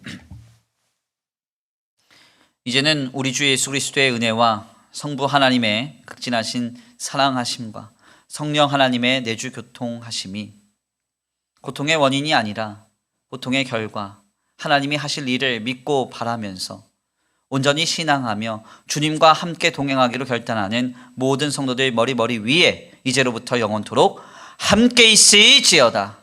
이제는 우리 주 예수 그리스도의 은혜와 성부 하나님의 극진하신 사랑하심과 성령 하나님의 내주 교통하심이 고통의 원인이 아니라 고통의 결과, 하나님이 하실 일을 믿고 바라면서 온전히 신앙하며 주님과 함께 동행하기로 결단하는 모든 성도들 머리 위에 이제로부터 영원토록 함께 있을지어다.